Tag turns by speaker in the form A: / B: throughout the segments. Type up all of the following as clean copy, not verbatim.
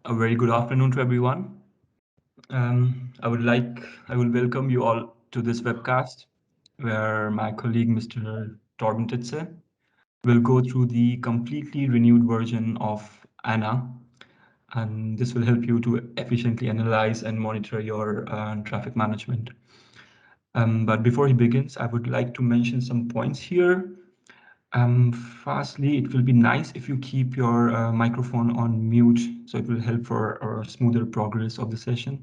A: A very good afternoon to everyone. I will welcome you all to this webcast where my colleague Mr. Torben Titze will go through the completely renewed version of ANA, and this will help you to efficiently analyze and monitor your traffic management. But before he begins, I would like to mention some points here. Firstly, it will be nice if you keep your microphone on mute, so it will help for a smoother progress of the session.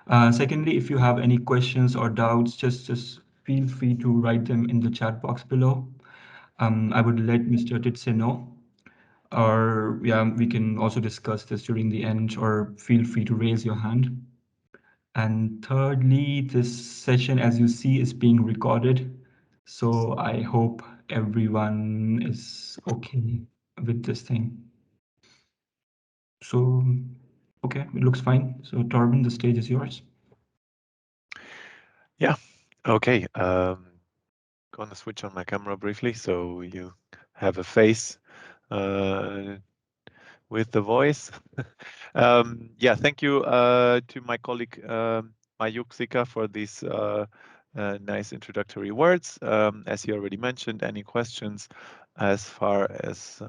A: Secondly, if you have any questions or doubts, just feel free to write them in the chat box below. I would let Mr. Titze know, or yeah, we can also discuss this during the end, or feel free to raise your hand. And thirdly, this session, as you see, is being recorded. So I hope everyone is okay with this thing. So, okay, it looks fine. So Torben, the stage is yours.
B: Yeah, okay. Gonna switch on my camera briefly so you have a face with the voice. Yeah, thank you to my colleague Mayuk Sika for these nice introductory words. As he already mentioned, any questions as far as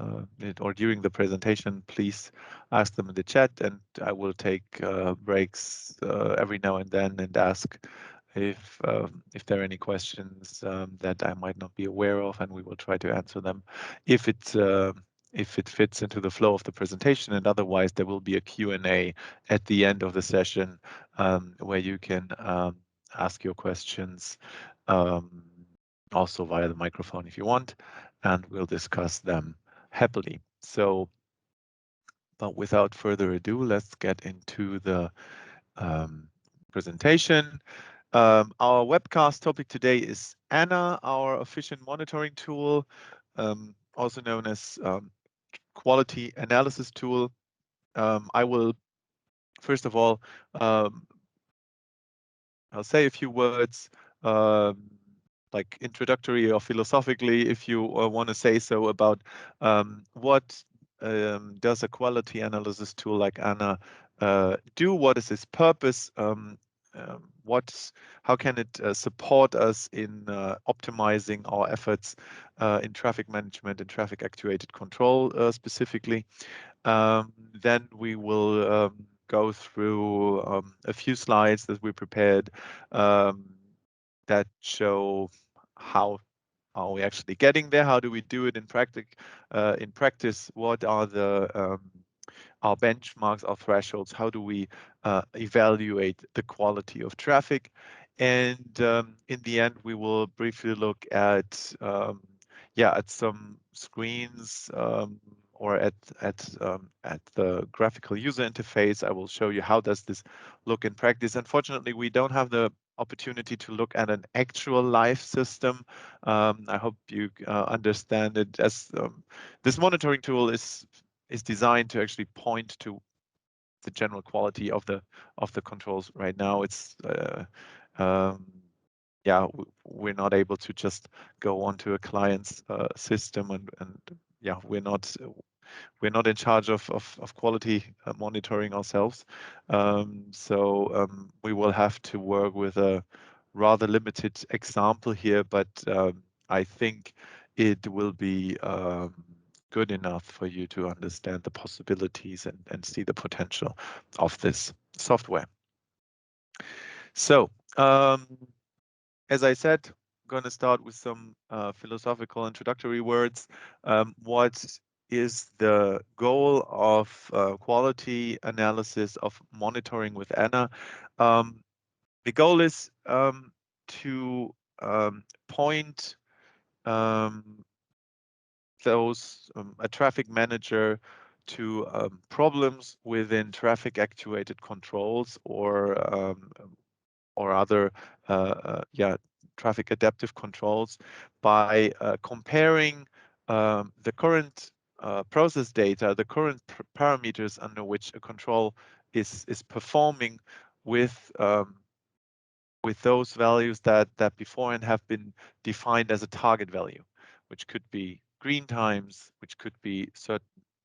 B: or during the presentation, please ask them in the chat, and I will take breaks every now and then and ask if there are any questions that I might not be aware of, and we will try to answer them if it fits into the flow of the presentation, and otherwise there will be a Q&A at the end of the session where you can ask your questions also via the microphone if you want, and we'll discuss them happily. So, but without further ado, let's get into the presentation. Our webcast topic today is ANA, our efficient monitoring tool, also known as quality analysis tool. I will first of all I'll say a few words like introductory or philosophically, if you want to say so, about what does a quality analysis tool like ANA do? What is its purpose? How can it support us in optimizing our efforts in traffic management and traffic actuated control specifically? Then we will go through a few slides that we prepared that show how are we actually getting there? How do we do it in practice? What are our benchmarks, our thresholds? How do we evaluate the quality of traffic? And in the end, we will briefly look at some screens or at the graphical user interface. I will show you how does this look in practice. Unfortunately, we don't have the opportunity to look at an actual live system. I hope you understand it, as this monitoring tool is designed to actually point to the general quality of the controls. Right now, it's we're not able to just go onto a client's system, and we're not in charge of quality monitoring ourselves. So we will have to work with a rather limited example here, but I think it will be good enough for you to understand the possibilities and see the potential of this software. So as I said, I'm going to start with some philosophical introductory words. What is the goal of quality analysis of monitoring with ANA? The goal is to point a traffic manager to problems within traffic actuated controls or other traffic adaptive controls by comparing the current process data, the current parameters under which a control is performing with those values that beforehand have been defined as a target value, which could be green times, which could be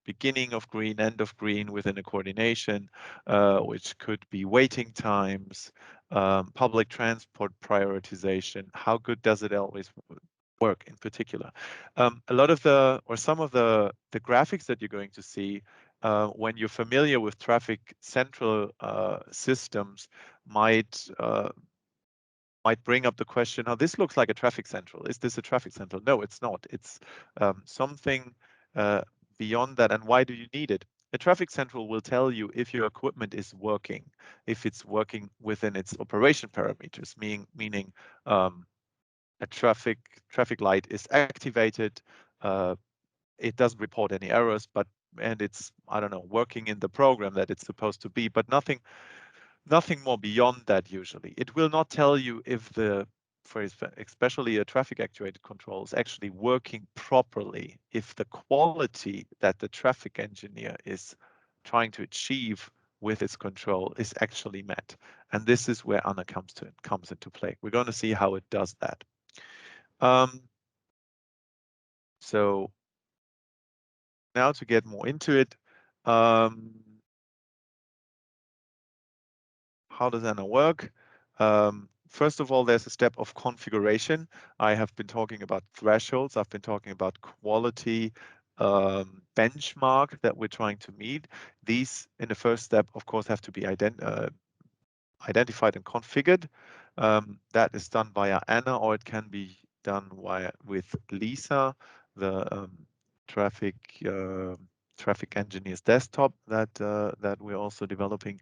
B: beginning of green, end of green within a coordination, which could be waiting times, public transport prioritization. How good does it always work in particular? A lot of some of the graphics that you're going to see when you're familiar with traffic central systems might bring up the question, oh, this looks like a traffic central. Is this a traffic central? No, it's not. It's something beyond that. And why do you need it? A traffic central will tell you if your equipment is working, if it's working within its operation parameters, meaning a traffic light is activated, it doesn't report any errors, and it's, I don't know, working in the program that it's supposed to be, but nothing more beyond that usually. It will not tell you if especially a traffic actuated control is actually working properly, if the quality that the traffic engineer is trying to achieve with its control is actually met. And this is where ANA comes into play. We're going to see how it does that. So now to get more into it, how does ANA work? First of all, there's a step of configuration. I have been talking about thresholds. I've been talking about quality benchmark that we're trying to meet. These, in the first step, of course, have to be identified and configured. That is done via ANA, or it can be done with LISA, the traffic engineer's desktop that we're also developing.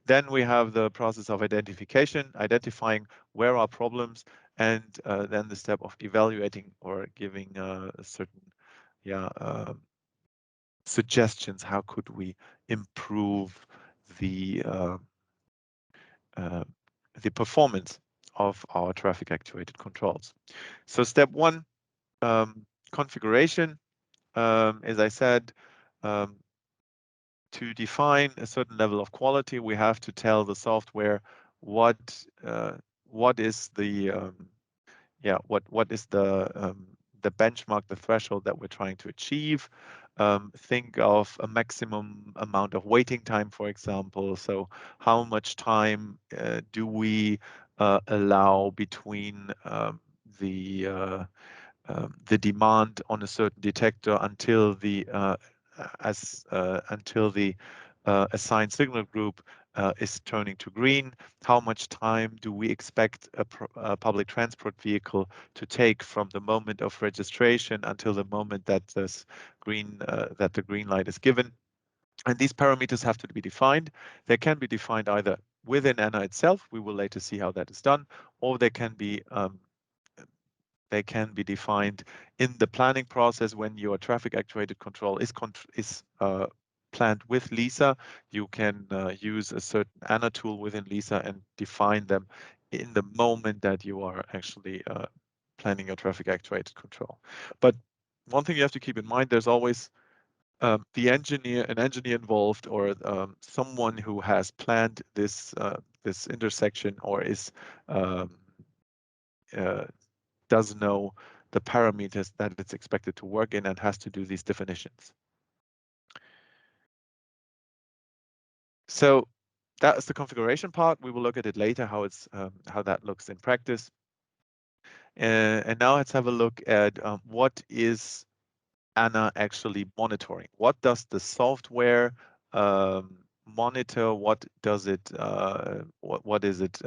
B: Then we have the process of identifying where are problems, and then the step of evaluating or giving certain suggestions. How could we improve the performance of our traffic actuated controls? So step one, configuration. As I said, to define a certain level of quality, we have to tell the software what is the the benchmark, the threshold that we're trying to achieve. Think of a maximum amount of waiting time, for example. So how much time do we allow between the demand on a certain detector until the assigned signal group is turning to green? How much time do we expect a public transport vehicle to take from the moment of registration until the moment that the green light is given? And these parameters have to be defined. They can be defined either within ANA itself. We will later see how that is done, or they can be defined in the planning process when your traffic actuated control is planned with LISA. You can use a certain ANA tool within LISA and define them in the moment that you are actually planning your traffic actuated control. But one thing you have to keep in mind, there's always an engineer involved, or someone who has planned this intersection, or is does know the parameters that it's expected to work in and has to do these definitions. So that's the configuration part. We will look at it later, how that looks in practice. And now let's have a look at what is ANA actually monitoring. What does the software monitor? What does it? What is it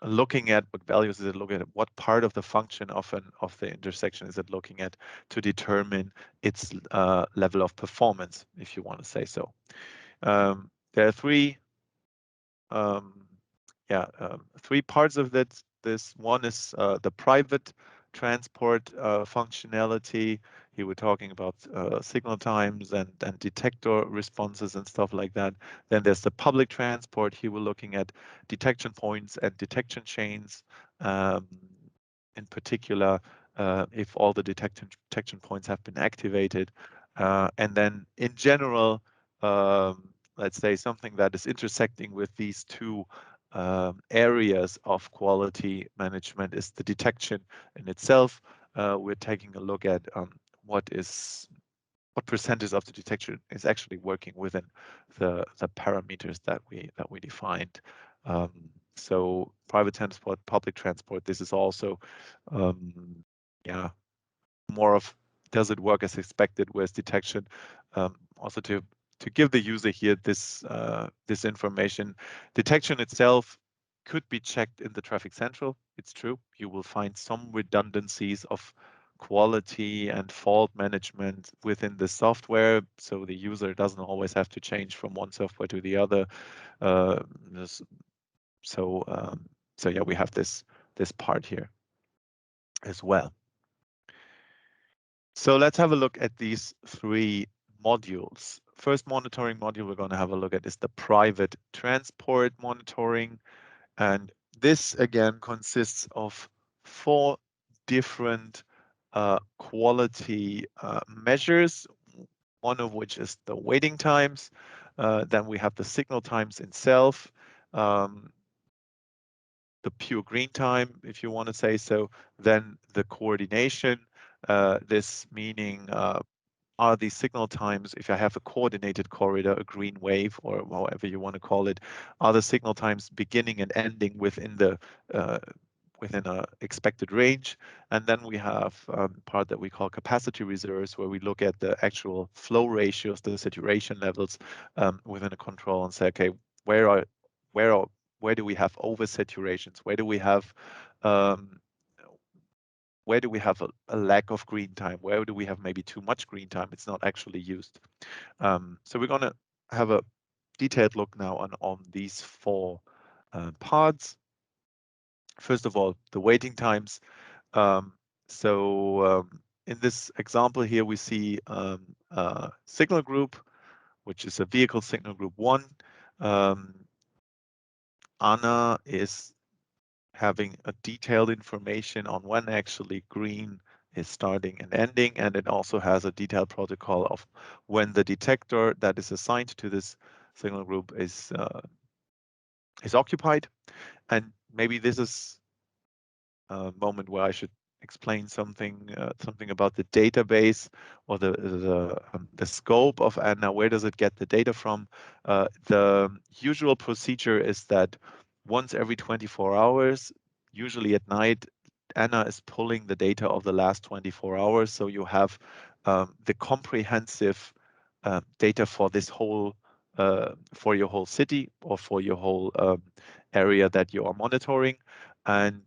B: looking at? What values is it looking at? What part of the function of the intersection is it looking at to determine its level of performance, if you want to say so? There are three parts of that. This one is the private transport functionality. Here we're talking about signal times and detector responses and stuff like that. Then there's the public transport. Here we're looking at detection points and detection chains. In particular, if all the detection points have been activated. And then in general, let's say something that is intersecting with these two areas of quality management is the detection in itself. We're taking a look at what is what percentage of the detection is actually working within the parameters that we defined. So private transport, public transport, this is also yeah, more of does it work as expected with detection. Also to give the user here this this information. Detection itself could be checked in the Traffic Central. It's true. You will find some redundancies of quality and fault management within the software, so the user doesn't always have to change from one software to the other. Uh, so so yeah, we have this part here as well. So let's have a look at these three modules. First monitoring module we're going to have a look at is the private transport monitoring. And this again consists of 4 different quality measures, one of which is the waiting times. Then we have the signal times itself, the pure green time, if you want to say so, then the coordination, this meaning are these signal times, if I have a coordinated corridor, a green wave, or however you want to call it, are the signal times beginning and ending within the within a expected range. And then we have part that we call capacity reserves, where we look at the actual flow ratios, the saturation levels within a control, and say, okay, where do we have oversaturations? Where do we have a lack of green time? Where do we have maybe too much green time? It's not actually used. So we're going to have a detailed look now on these 4 parts. First of all, the waiting times. In this example here, we see a signal group, which is a vehicle signal group 1. Anna is having a detailed information on when actually green is starting and ending, and it also has a detailed protocol of when the detector that is assigned to this signal group is occupied. And maybe this is a moment where I should explain something about the database or the scope of Anna. Where does it get the data from? The usual procedure is that once every 24 hours, usually at night, Anna is pulling the data of the last 24 hours. So you have the comprehensive data for this whole for your whole city or for your whole area that you are monitoring. And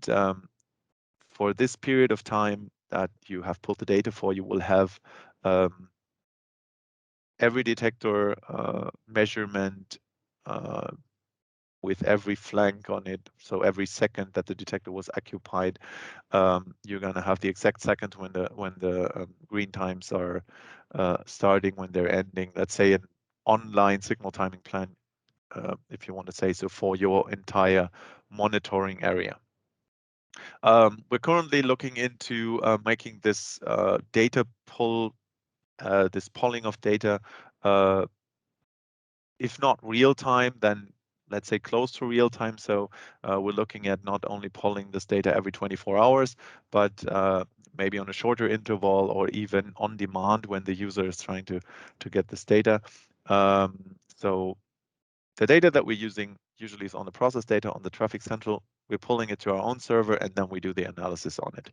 B: for this period of time that you have pulled the data for, you will have every detector measurement with every flank on it. So every second that the detector was occupied, you're going to have the exact second when the green times are starting, when they're ending. Let's say an online signal timing plan, if you want to say so, for your entire monitoring area. We're currently looking into making this data pull, this polling of data, if not real time, then let's say close to real time. So we're looking at not only polling this data every 24 hours, but maybe on a shorter interval or even on demand when the user is trying to get this data. So the data that we're using usually is on the process data on the Traffic Central. We're pulling it to our own server, and then we do the analysis on it.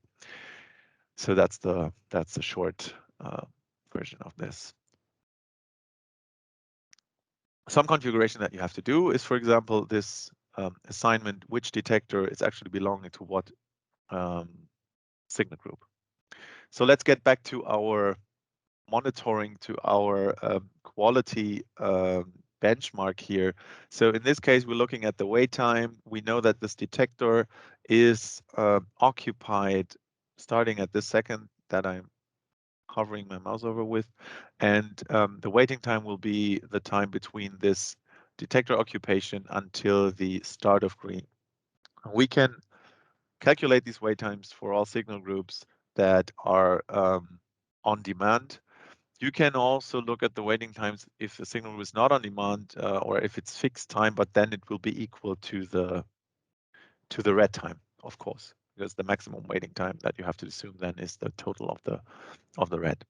B: So that's the short version of this. Some configuration that you have to do is, for example, this assignment, which detector is actually belonging to what signal group. So let's get back to our monitoring, to our quality benchmark here. So in this case, we're looking at the wait time. We know that this detector is occupied starting at this second that I'm hovering my mouse over with, and the waiting time will be the time between this detector occupation until the start of green. We can calculate these wait times for all signal groups that are on demand. You can also look at the waiting times if the signal is not on demand or if it's fixed time, but then it will be equal to the red time, of course, because the maximum waiting time that you have to assume then is the total of the red.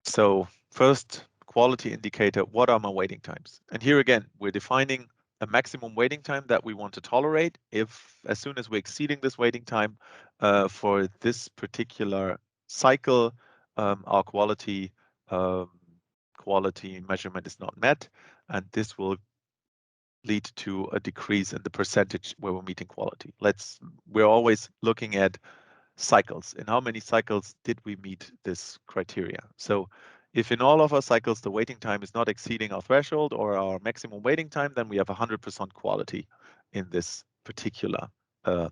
B: So first quality indicator, what are my waiting times? And here again, we're defining a maximum waiting time that we want to tolerate. If as soon as we're exceeding this waiting time for this particular cycle, our um, quality measurement is not met, and this will lead to a decrease in the percentage where we're meeting quality. We're always looking at cycles. In how many cycles did we meet this criteria? So if in all of our cycles the waiting time is not exceeding our threshold or our maximum waiting time, then we have 100% quality in this particular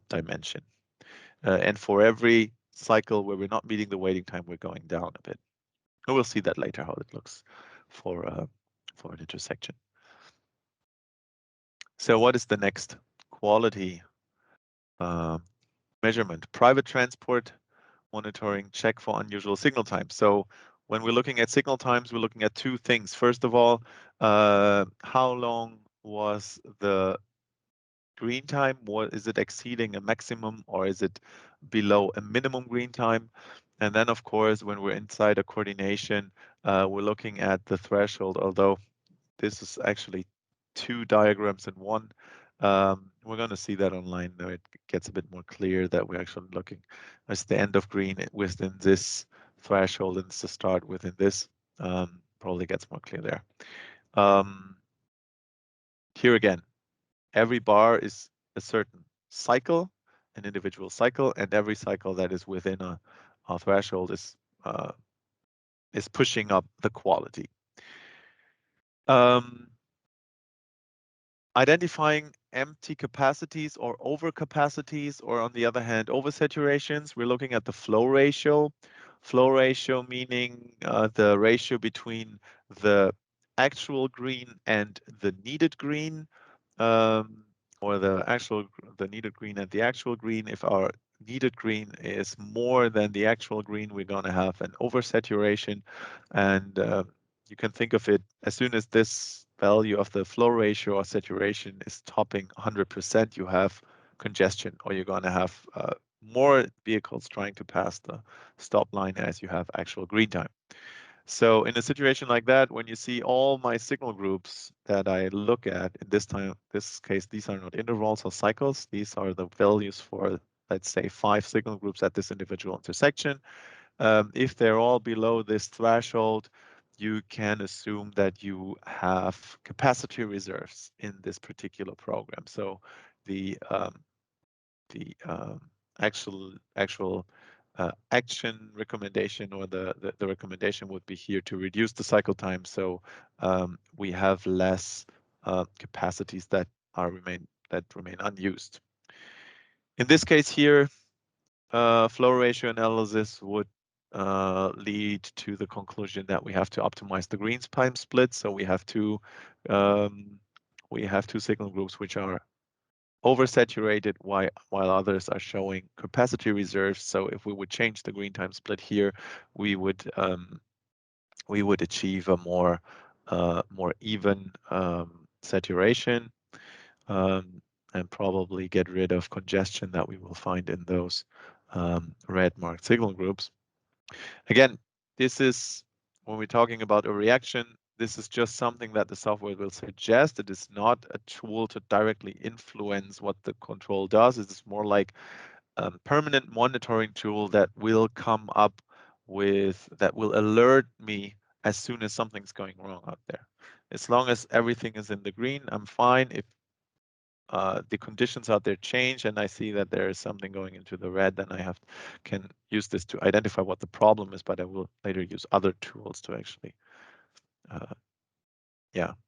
B: dimension. And for every cycle where we're not meeting the waiting time, we're going down a bit. And we'll see that later how it looks for an intersection. So what is the next quality measurement? Private transport monitoring check for unusual signal times. So when we're looking at signal times, we're looking at two things. First of all, how long was the green time? Is it exceeding a maximum or is it below a minimum green time? And then, of course, when we're inside a coordination, we're looking at the threshold, although this is actually two diagrams in one. We're going to see that online, though it gets a bit more clear that we're actually looking as the end of green within this threshold and it's the start within this. Probably gets more clear there. Here again, every bar is a certain cycle, an individual cycle, and every cycle that is within a threshold is pushing up the quality. Identifying empty capacities or overcapacities, or on the other hand, oversaturations, we're looking at the flow ratio. Flow ratio meaning the ratio between the actual green and the needed green, or the needed green and the actual green. If our needed green is more than the actual green, we're going to have an oversaturation, and you can think of it as soon as this value of the flow ratio or saturation is topping 100%, you have congestion, or you're going to have more vehicles trying to pass the stop line as you have actual green time. So in a situation like that, when you see all my signal groups that I look at, in this case, these are not intervals or cycles. These are the values for, let's say, 5 signal groups at this individual intersection. If they're all below this threshold, you can assume that you have capacity reserves in this particular program. So the actual action recommendation, or the recommendation would be here to reduce the cycle time, so we have less capacities that remain unused. In this case here, flow ratio analysis would lead to the conclusion that we have to optimize the green time split. So we have two signal groups which are oversaturated while others are showing capacity reserves. So if we would change the green time split here, we would achieve a more even saturation, and probably get rid of congestion that we will find in those red marked signal groups. Again, this is when we're talking about a reaction, this is just something that the software will suggest. It is not a tool to directly influence what the control does. It is more like a permanent monitoring tool that will come up that will alert me as soon as something's going wrong out there. As long as everything is in the green, I'm fine. If the conditions out there change and I see that there is something going into the red, then I can use this to identify what the problem is, but I will later use other tools to actually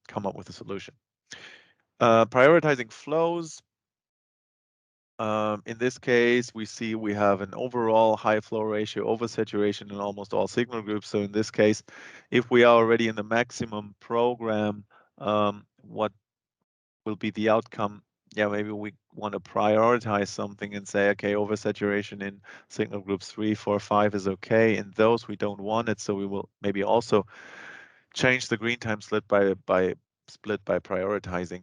B: come up with a solution. Prioritizing flows. In this case, we see we have an overall high flow ratio, oversaturation in almost all signal groups. So in this case, if we are already in the maximum program, what will be the outcome? Yeah, maybe we want to prioritize something and say, okay, oversaturation in signal groups 3, 4, 5 is okay. In those, we don't want it. So we will maybe also change the green time split by prioritizing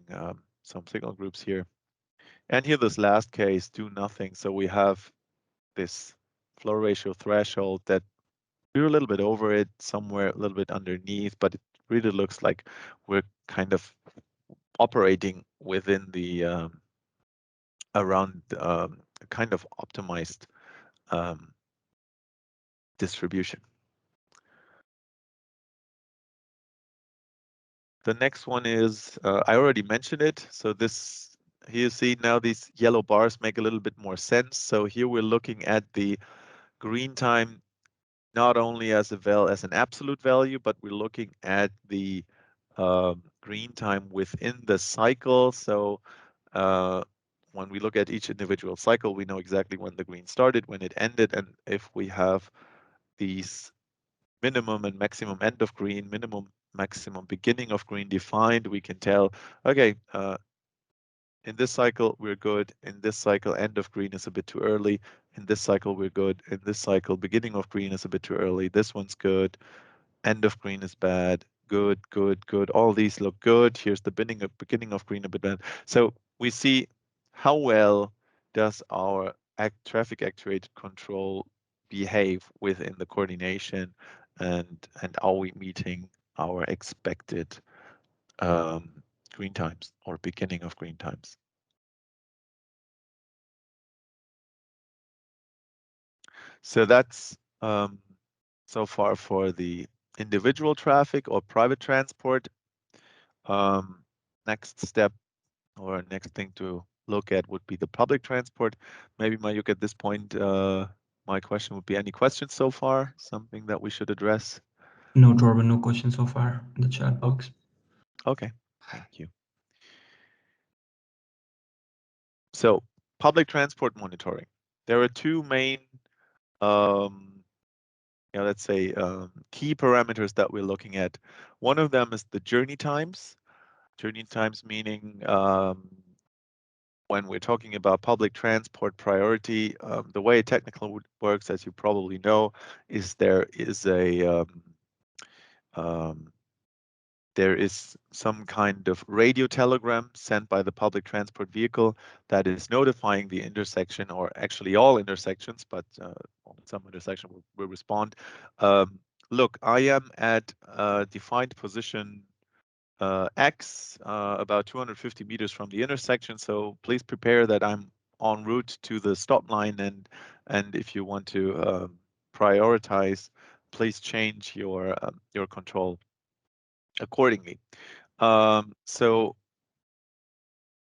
B: some signal groups here. And here, this last case, do nothing. So we have this flow ratio threshold that we're a little bit over it, somewhere a little bit underneath, but it really looks like we're kind of operating within the around kind of optimized distribution. The next one is, I already mentioned it. So this, here you see now these yellow bars make a little bit more sense. So here we're looking at the green time, not only as an absolute value, but we're looking at the green time within the cycle. So when we look at each individual cycle, we know exactly when the green started, when it ended, and if we have these minimum and maximum end of green, minimum, maximum beginning of green defined, we can tell, okay, in this cycle, we're good. In this cycle, end of green is a bit too early. In this cycle, we're good. In this cycle, beginning of green is a bit too early. This one's good. End of green is bad. Good, good, good. All these look good. Here's the beginning of green a bit bad. So we see how well does our traffic actuated control behave within the coordination, and are we meeting our expected green times or beginning of green times. So that's so far for the individual traffic or private transport. Next step or next thing to look at would be the public transport. Maybe Mayuk, at this point, my question would be, any questions so far? Something that we should address?
A: No, Torben, no questions so far in the chat box.
B: Okay, thank you. So public transport monitoring. There are two main, let's say, key parameters that we're looking at. One of them is the journey times. Journey times meaning when we're talking about public transport priority, the way technical works, as you probably know, is there is some kind of radio telegram sent by the public transport vehicle that is notifying the intersection, or actually all intersections, but some intersection will respond. Look, I am at a defined position X, about 250 meters from the intersection. So please prepare that I'm en route to the stop line, and if you want to prioritize, please change your control accordingly. So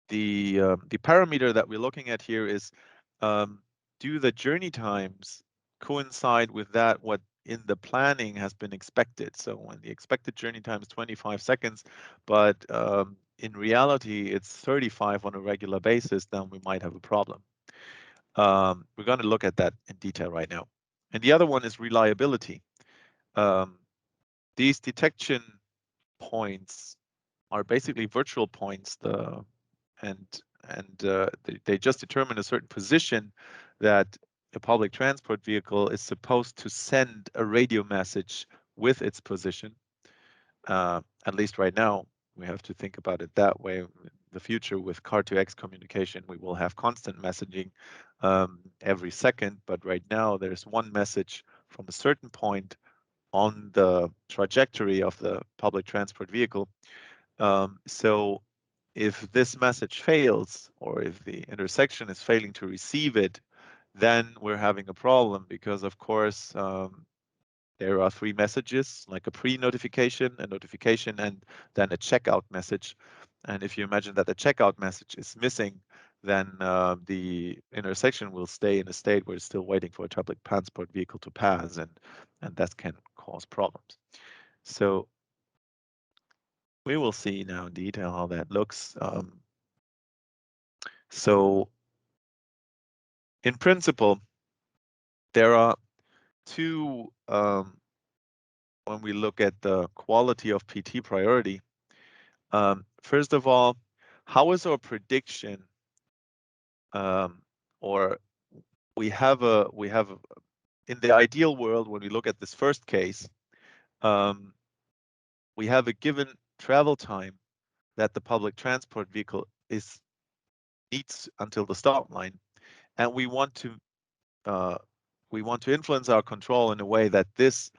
B: the parameter that we're looking at here is, do the journey times coincide with that what in the planning has been expected? So when the expected journey time is 25 seconds, but in reality it's 35 on a regular basis, then we might have a problem. We're going to look at that in detail right now. And the other one is reliability. These detection points are basically virtual points, they just determine a certain position that a public transport vehicle is supposed to send a radio message with its position. At least right now, we have to think about it that way. In the future, with car-to-X communication, we will have constant messaging every second, but right now there's one message from a certain point on the trajectory of the public transport vehicle. So if this message fails, or if the intersection is failing to receive it, then we're having a problem, because of course there are three messages, like a pre-notification, a notification, and then a checkout message. And if you imagine that the checkout message is missing, then the intersection will stay in a state where it's still waiting for a public transport vehicle to pass, and that can cause problems. So we will see now in detail how that looks. So in principle, there are two, when we look at the quality of PT priority. First of all, how is our prediction, or we have in the ideal world, when we look at this first case, we have a given travel time that the public transport vehicle needs until the stop line, and we want to we want to influence our control in a way that this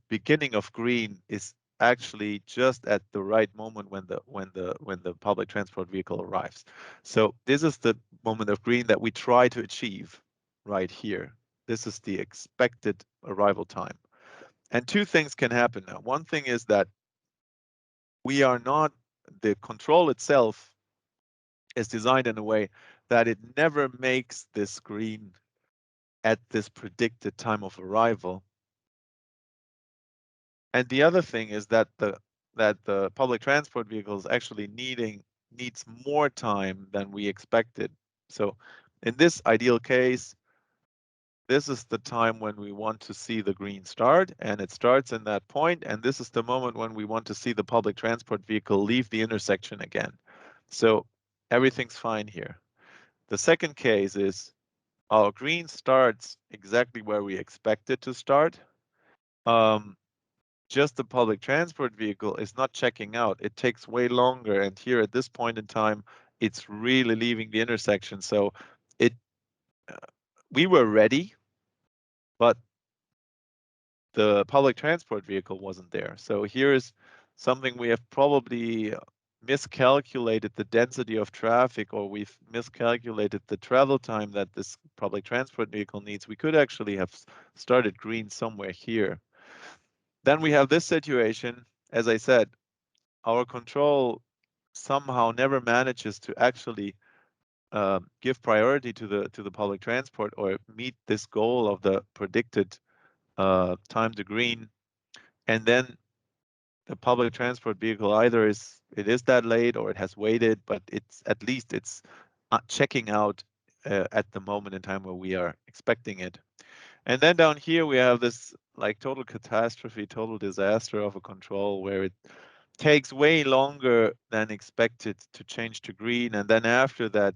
B: beginning of green is actually just at the right moment when the public transport vehicle arrives. So this is the moment of green that we try to achieve right here. This is the expected arrival time. And two things can happen now. One thing is that we are not, the control itself is designed in a way that it never makes this green at this predicted time of arrival. And the other thing is that the public transport vehicle is actually needs more time than we expected. So in this ideal case, this is the time when we want to see the green start, and it starts in that point, and this is the moment when we want to see the public transport vehicle leave the intersection again. So everything's fine here. The second case is our green starts exactly where we expect it to start. Just the public transport vehicle is not checking out. It takes way longer, and here at this point in time, it's really leaving the intersection. So it, we were ready, but the public transport vehicle wasn't there. So here's something we have probably miscalculated the density of traffic, or we've miscalculated the travel time that this public transport vehicle needs. We could actually have started green somewhere here. Then we have this situation, as I said, our control somehow never manages to actually give priority to the public transport or meet this goal of the predicted time to green. And then the public transport vehicle either it is that late or it has waited, but it's at least it's checking out at the moment in time where we are expecting it. And then down here we have this like total catastrophe, total disaster of a control where it takes way longer than expected to change to green, and then after that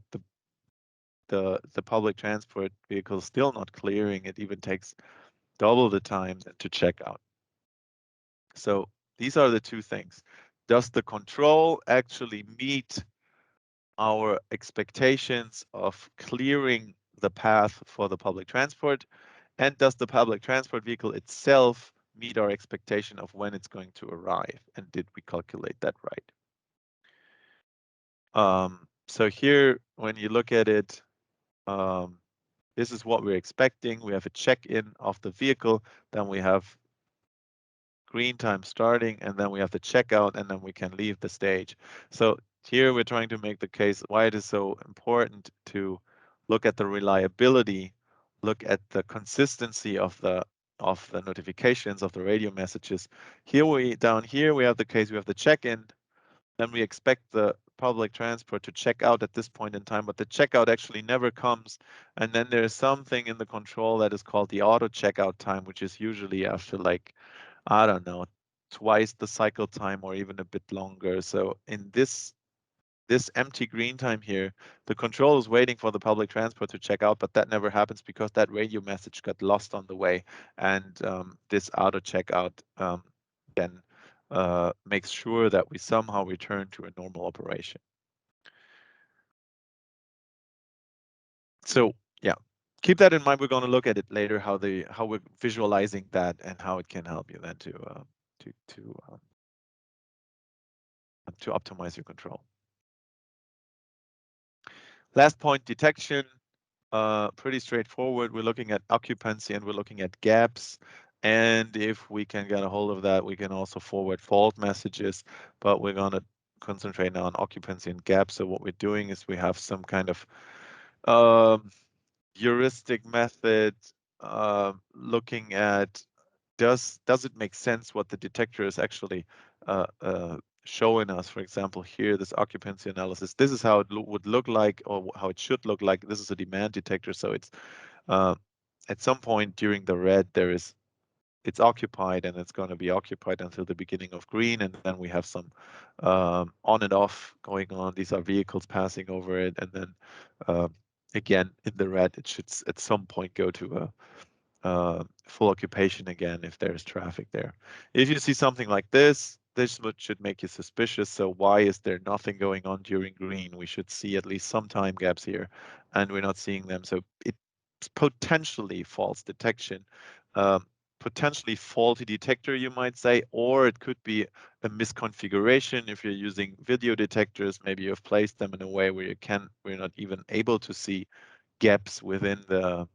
B: the public transport vehicle is still not clearing. It even takes double the time to check out. So these are the two things. Does the control actually meet our expectations of clearing the path for the public transport? And does the public transport vehicle itself meet our expectation of when it's going to arrive? And did we calculate that right? So here, when you look at it, this is what we're expecting. We have a check-in of the vehicle, then we have green time starting, and then we have the checkout, and then we can leave the stage. So here we're trying to make the case why it is so important to look at the reliability, look at the consistency of the notifications of the radio messages. Down here we have the case, we have the check-in, then we expect the public transport to check out at this point in time, but the checkout actually never comes. And then there's something in the control that is called the auto checkout time, which is usually after like, I don't know, twice the cycle time or even a bit longer. So in this empty green time here, the control is waiting for the public transport to check out, but that never happens because that radio message got lost on the way. And this auto checkout then makes sure that we somehow return to a normal operation. So yeah, keep that in mind. We're going to look at it later, how we're visualizing that and how it can help you then to optimize your control. Last point, detection. Pretty straightforward. We're looking at occupancy and we're looking at gaps. And if we can get a hold of that, we can also forward fault messages, but we're going to concentrate now on occupancy and gaps. So what we're doing is we have some kind of heuristic method looking at does it make sense what the detector is actually showing us. For example, here, this occupancy analysis, this is how it would look like, or how it should look like. This is a demand detector, so it's at some point during the red it's occupied, and it's going to be occupied until the beginning of green, and then we have some on and off going on. These are vehicles passing over it, and then again in the red it should at some point go to a full occupation again if there's traffic there. If you see something like this should make you suspicious. So why is there nothing going on during green? We should see at least some time gaps here, and we're not seeing them. So potentially false detection, potentially faulty detector, you might say, or it could be a misconfiguration. If you're using video detectors, maybe you've placed them in a way where we're not even able to see gaps within the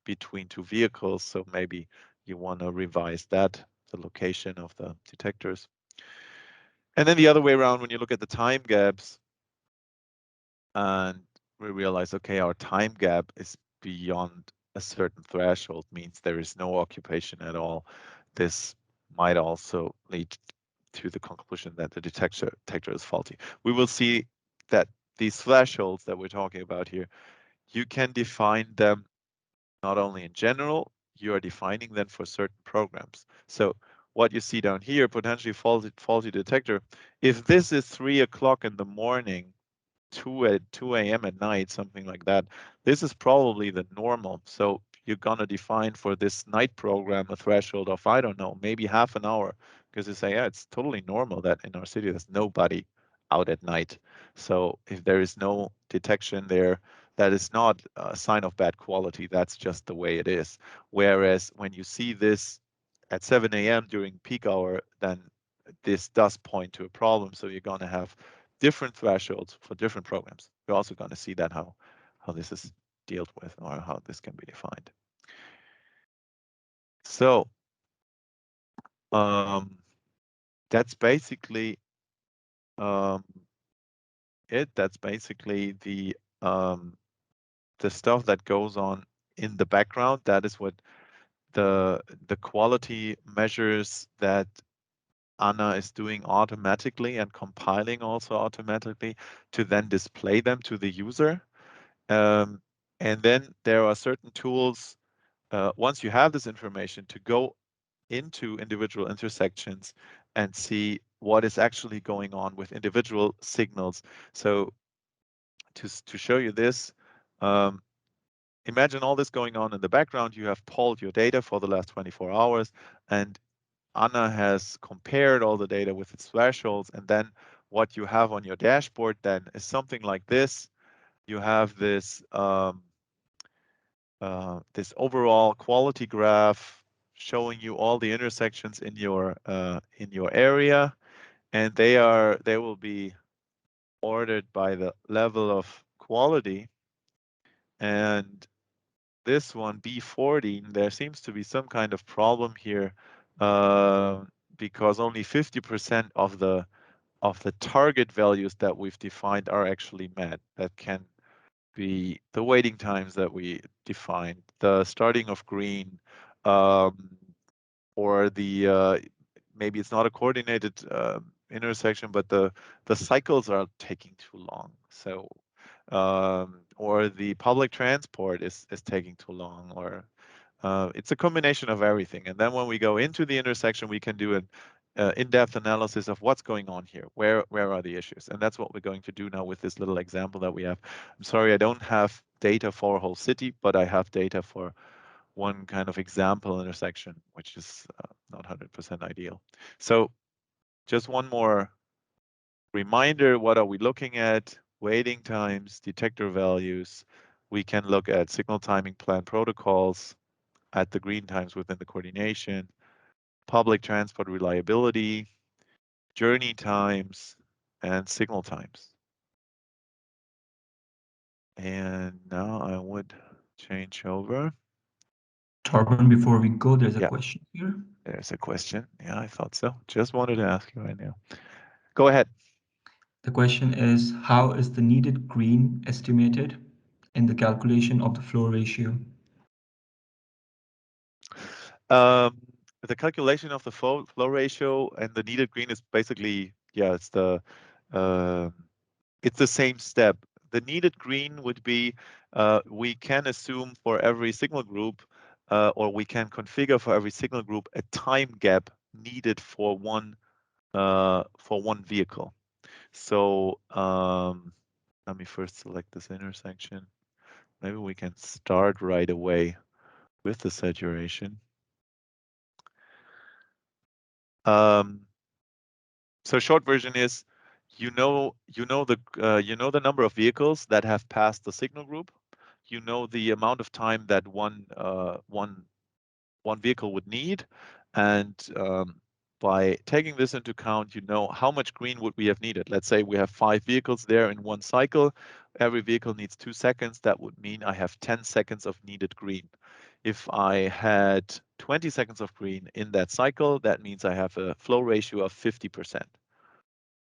B: between two vehicles. So maybe you want to revise that, the location of the detectors. And then the other way around, when you look at the time gaps, and we realize, okay, our time gap is beyond a certain threshold, means there is no occupation at all. This might also lead to the conclusion that the detector is faulty. We will see that these thresholds that we're talking about here, you can define them not only in general, you are defining them for certain programs. So what you see down here, potentially faulty detector, if this is 3 o'clock in the morning, 2 a.m. at night, something like that, this is probably the normal. So you're gonna define for this night program a threshold of, I don't know, maybe half an hour, because you say, yeah, it's totally normal that in our city there's nobody out at night. So if there is no detection there, that is not a sign of bad quality. That's just the way it is. Whereas when you see this at 7 a.m. during peak hour, then this does point to a problem. So you're going to have different thresholds for different programs. You're also going to see that how this is dealt with, or how this can be defined. So that's basically it. That's basically the stuff that goes on in the background. That is what the quality measures that Anna is doing automatically and compiling also automatically to then display them to the user. And then there are certain tools, once you have this information, to go into individual intersections and see what is actually going on with individual signals. So to show you this, imagine all this going on in the background. You have polled your data for the last 24 hours, and Anna has compared all the data with its thresholds, and then what you have on your dashboard then is something like this. You have this this overall quality graph showing you all the intersections in your area, and they will be ordered by the level of quality. And this one, B14, there seems to be some kind of problem here, because only 50% of the target values that we've defined are actually met. That can be the waiting times that we defined, the starting of green, or the maybe it's not a coordinated intersection, but the cycles are taking too long. So or the public transport is taking too long, or it's a combination of everything. And then when we go into the intersection, we can do an in-depth analysis of what's going on here. Where are the issues? And that's what we're going to do now with this little example that we have. I'm sorry, I don't have data for a whole city, but I have data for one kind of example intersection, which is not 100% ideal. So just one more reminder, what are we looking at? Waiting times, detector values. We can look at signal timing plan protocols, at the green times within the coordination, public transport reliability, journey times, and signal times. And now I would change over.
A: Torben, before we go, there's a
B: Yeah,
A: question here.
B: there's a question. Yeah, I thought so. Just wanted to ask you right now. Go ahead.
A: The question is, how is the needed green estimated in the calculation of the flow ratio?
B: The calculation of the flow ratio and the needed green is basically, yeah, it's the same step. The needed green would be, we can assume for every signal group, or we can configure for every signal group a time gap needed for one vehicle. So let me first select this intersection. Maybe we can start right away with the saturation. So short version is, you know the number of vehicles that have passed the signal group. you know the amount of time that one vehicle would need, and by taking this into account, you know how much green would we have needed. Let's say we have 5 vehicles there in one cycle. Every vehicle needs 2 seconds. That would mean I have 10 seconds of needed green. If I had 20 seconds of green in that cycle, that means I have a flow ratio of 50%.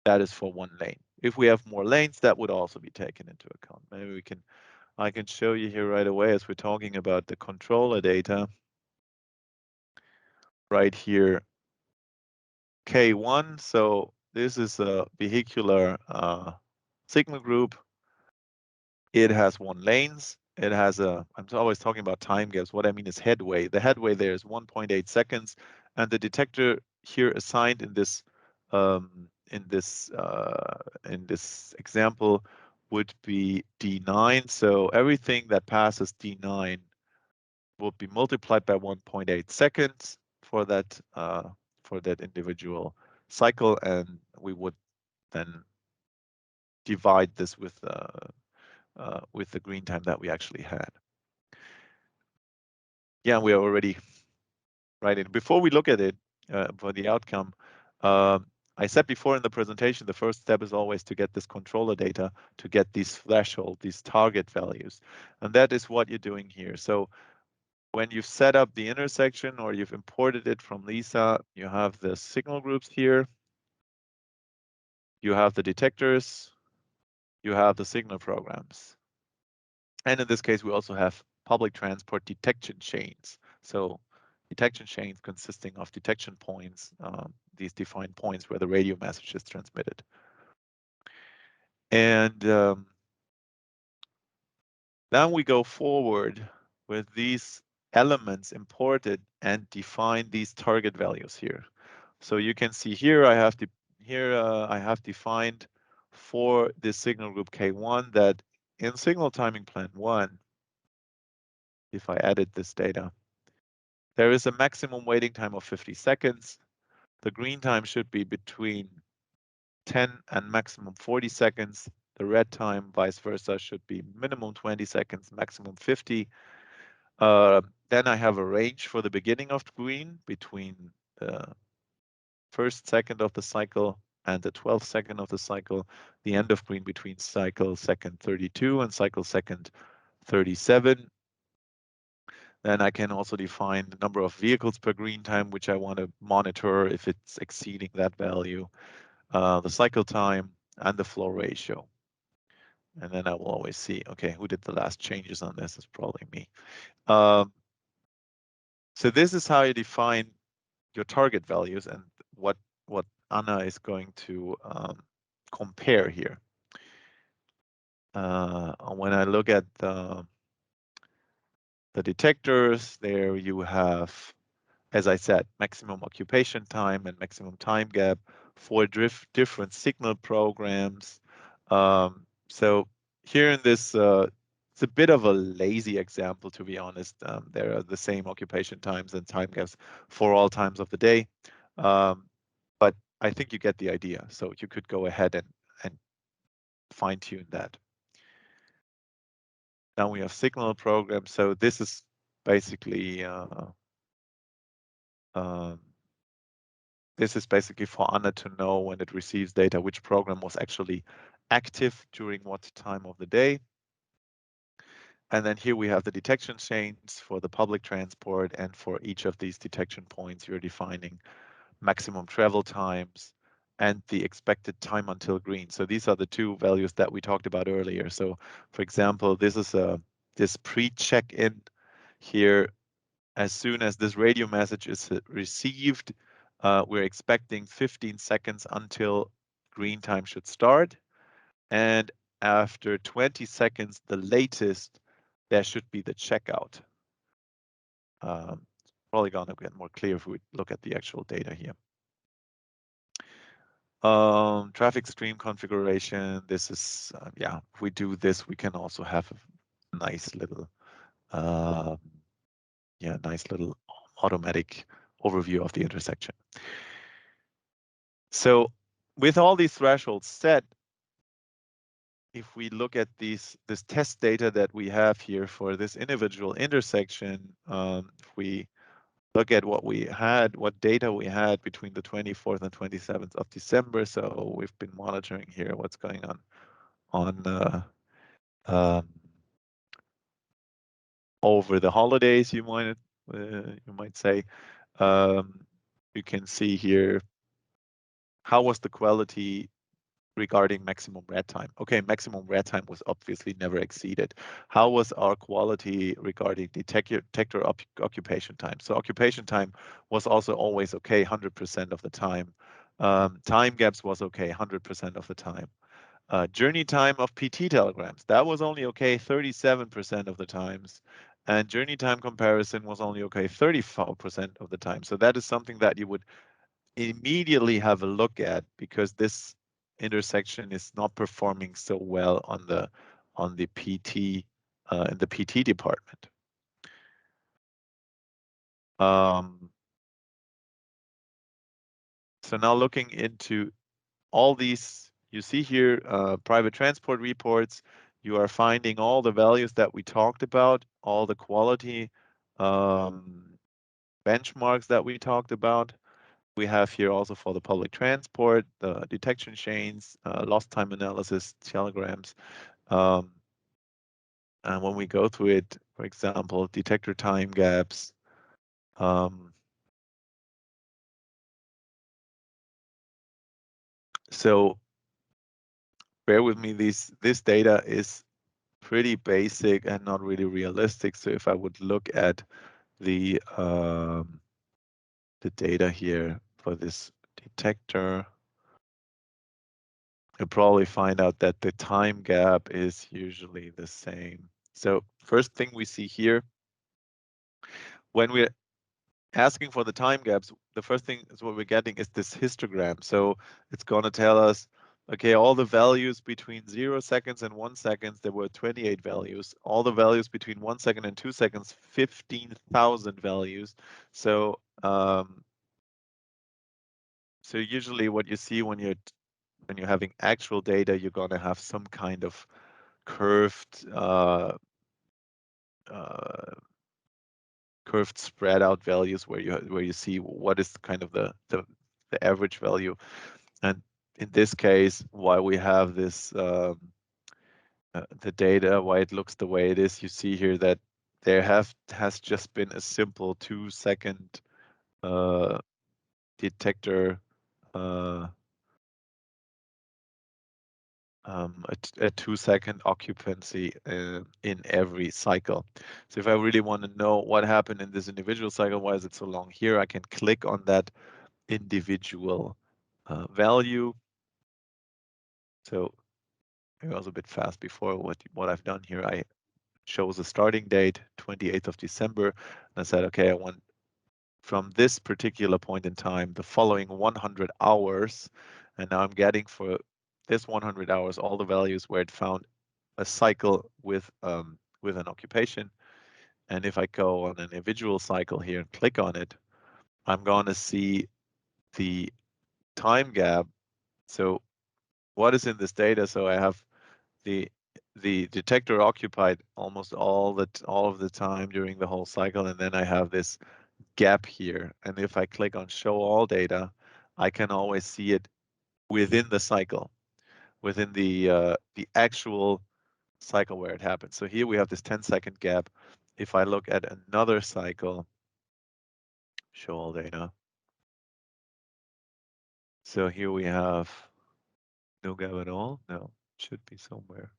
B: That is for one lane. If we have more lanes, that would also be taken into account. Maybe I can show you here right away as we're talking about the controller data. Right here, K1. So this is a vehicular signal group. It has 1 lanes. It has I'm always talking about time gaps. What I mean is headway. The headway there is 1.8 seconds, and the detector here assigned in this example would be D9. So everything that passes D9 will be multiplied by 1.8 seconds for that individual cycle, and we would then divide this with the green time that we actually had. Yeah, we are already right in. Before we look at it for the outcome, I said before in the presentation, the first step is always to get this controller data, to get these threshold, these target values, and that is what you're doing here. So when you've set up the intersection or you've imported it from Lisa, you have the signal groups here, you have the detectors, you have the signal programs. And in this case, we also have public transport detection chains. So detection chains consisting of detection points, these defined points where the radio message is transmitted. And then we go forward with these elements imported and define these target values here. So you can see here I have defined for this signal group K1 that in signal timing plan 1, if I added this data, there is a maximum waiting time of 50 seconds. The green time should be between 10 and maximum 40 seconds. The red time, vice versa, should be minimum 20 seconds, maximum 50. Then I have a range for the beginning of green between the first second of the cycle and the 12th second of the cycle, the end of green between cycle second 32 and cycle second 37. Then I can also define the number of vehicles per green time, which I want to monitor if it's exceeding that value, the cycle time, and the flow ratio. And then I will always see, okay, who did the last changes on this? It's probably me. So this is how you define your target values and what Anna is going to compare here. When I look at the detectors, there you have, as I said, maximum occupation time and maximum time gap for different signal programs. So here in this, it's a bit of a lazy example, to be honest. There are the same occupation times and time gaps for all times of the day. But I think you get the idea. So you could go ahead and fine tune that. Now we have signal programs. So this is basically for Anna to know when it receives data, which program was actually active during what time of the day. And then here we have the detection chains for the public transport, and for each of these detection points, you're defining maximum travel times and the expected time until green. So these are the two values that we talked about earlier. So for example, this is this pre-check-in here. As soon as this radio message is received, we're expecting 15 seconds until green time should start. And after 20 seconds, the latest, there should be the checkout. Probably gonna get more clear if we look at the actual data here. Traffic stream configuration. This is, yeah, if we do this, we can also have a nice little, automatic overview of the intersection. So with all these thresholds set, if we look at this test data that we have here for this individual intersection, if we look at what data we had between the 24th and 27th of December. So we've been monitoring here what's going on over the holidays, you might say. You can see here, how was the quality regarding maximum read time? Okay, maximum read time was obviously never exceeded. How was our quality regarding detector occupation time? So occupation time was also always okay, 100% of the time. Time gaps was okay, 100% of the time. Journey time of PT telegrams, that was only okay 37% of the times. And journey time comparison was only okay 34% of the time. So that is something that you would immediately have a look at, because this intersection is not performing so well on the PT in the PT department. So now looking into all these, you see here, private transport reports, you are finding all the values that we talked about, all the quality benchmarks that we talked about. We have here also for the public transport, the detection chains, lost time analysis, telegrams. And when we go through it, for example, detector time gaps, so bear with me, this data is pretty basic and not really realistic. So if I would look at the data here for this detector, you'll probably find out that the time gap is usually the same. So first thing we see here, when we're asking for the time gaps, the first thing is what we're getting is this histogram. So it's going to tell us, okay, all the values between 0 seconds and 1 second, there were 28 values. All the values between 1 second and 2 seconds, 15,000 values. So so usually what you see when you're having actual data, you're going to have some kind of curved curved spread out values where you see what is kind of the average value. And in this case, why we have this the data, why it looks the way it is, you see here that there has just been a simple 2-second detector a 2-second occupancy in every cycle. So if I really want to know what happened in this individual cycle, why is it so long here, I can click on that individual value. So I was a bit fast before. What I've done here, I chose a starting date, 28th of December, and I said, okay, I want from this particular point in time the following 100 hours, and now I'm getting for this 100 hours all the values where it found a cycle with an occupation. And if I go on an individual cycle here and click on it, I'm going to see the time gap. So what is in this data? So I have the detector occupied almost all of the time during the whole cycle, and then I have this gap here. And if I click on show all data, I can always see it within the cycle, within the actual cycle where it happened. So here we have this 10-second gap. If I look at another cycle, show all data. So here we have no gap at all. No, should be somewhere.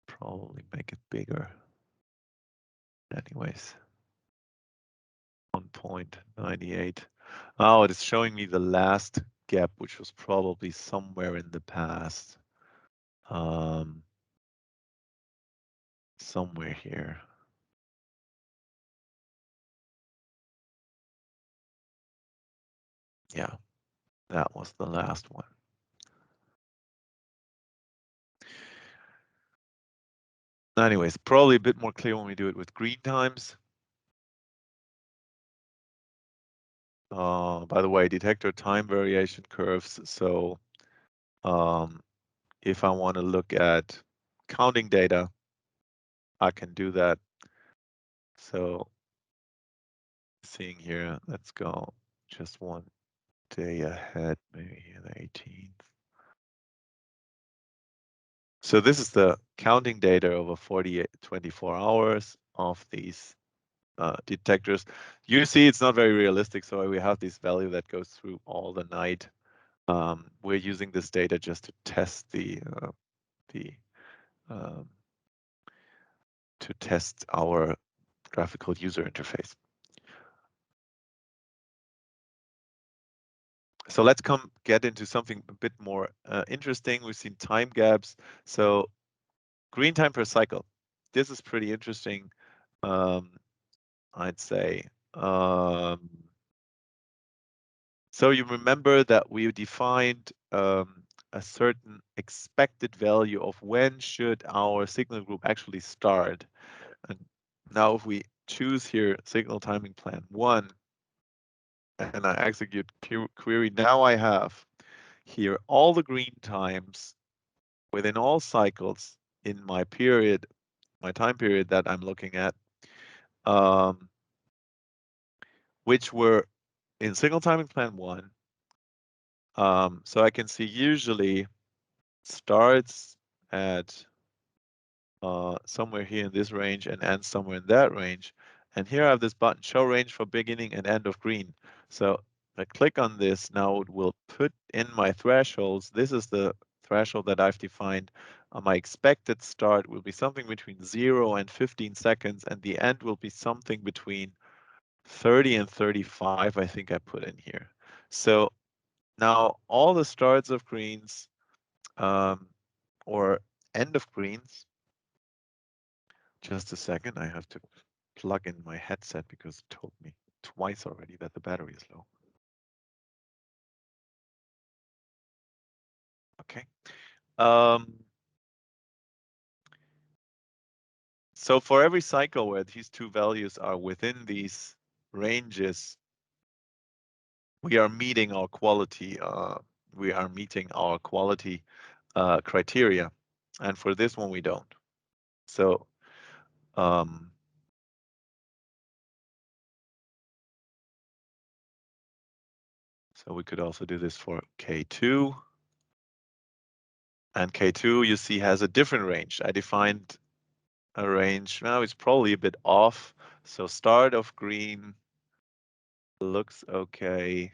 B: Probably make it bigger. Anyways, 1.98. Oh, it is showing me the last gap, which was probably somewhere in the past. Somewhere here. Yeah, that was the last one. Anyways, probably a bit more clear when we do it with green times. By the way, detector time variation curves. So if I want to look at counting data, I can do that. So seeing here, let's go just one day ahead, maybe here the 18th. So this is the counting data over 24 hours of these detectors. You see it's not very realistic, so we have this value that goes through all the night. We're using this data just to test um, our graphical user interface. So let's get into something a bit more interesting. We've seen time gaps. So green time per cycle. This is pretty interesting, I'd say. So you remember that we defined a certain expected value of when should our signal group actually start. And now if we choose here signal timing plan 1 and I execute query, now I have here all the green times within all cycles in my period, my time period that I'm looking at, which were in signal timing plan 1. So I can see usually starts at somewhere here in this range and ends somewhere in that range. And here I have this button, show range for beginning and end of green. So if I click on this, now it will put in my thresholds. This is the threshold that I've defined. My expected start will be something between 0 and 15 seconds, and the end will be something between 30 and 35, I think I put in here. So now all the starts of greens or end of greens. Just a second, I have to plug in my headset because it told me twice already that the battery is low. Okay. So for every cycle where these two values are within these ranges, we are meeting our quality. We are meeting our quality criteria, and for this one we don't. So so we could also do this for K2. And K2, you see, has a different range. I defined a range. Now it's probably a bit off. So start of green looks okay.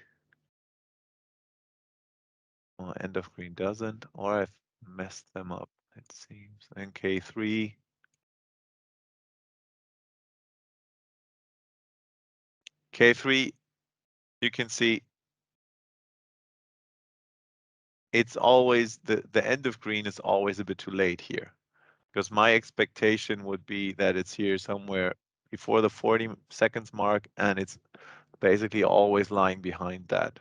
B: Well, end of green doesn't, or I've messed them up, it seems. And K3. K3, you can see it's always the end of green is always a bit too late here, because my expectation would be that it's here somewhere before the 40 seconds mark, and it's basically always lying behind that.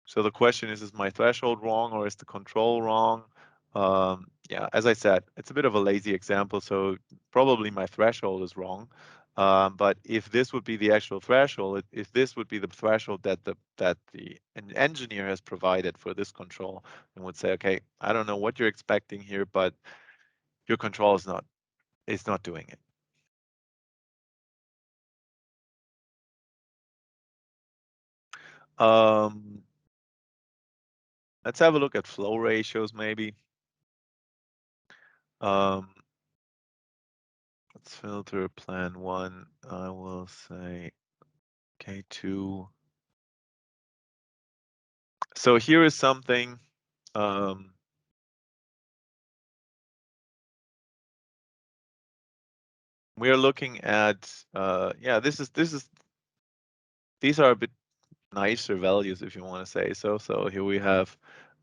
B: So the question is my threshold wrong or is the control wrong? Yeah, as I said, it's a bit of a lazy example, so probably my threshold is wrong. But if this would be the actual threshold, if this would be the threshold that an engineer has provided for this control, and would say, okay, I don't know what you're expecting here, but your control is not doing it. Let's have a look at flow ratios, maybe. Let's filter plan 1. I will say K2. So here is something. We are looking at. Yeah, these are a bit nicer values, if you want to say so. So here we have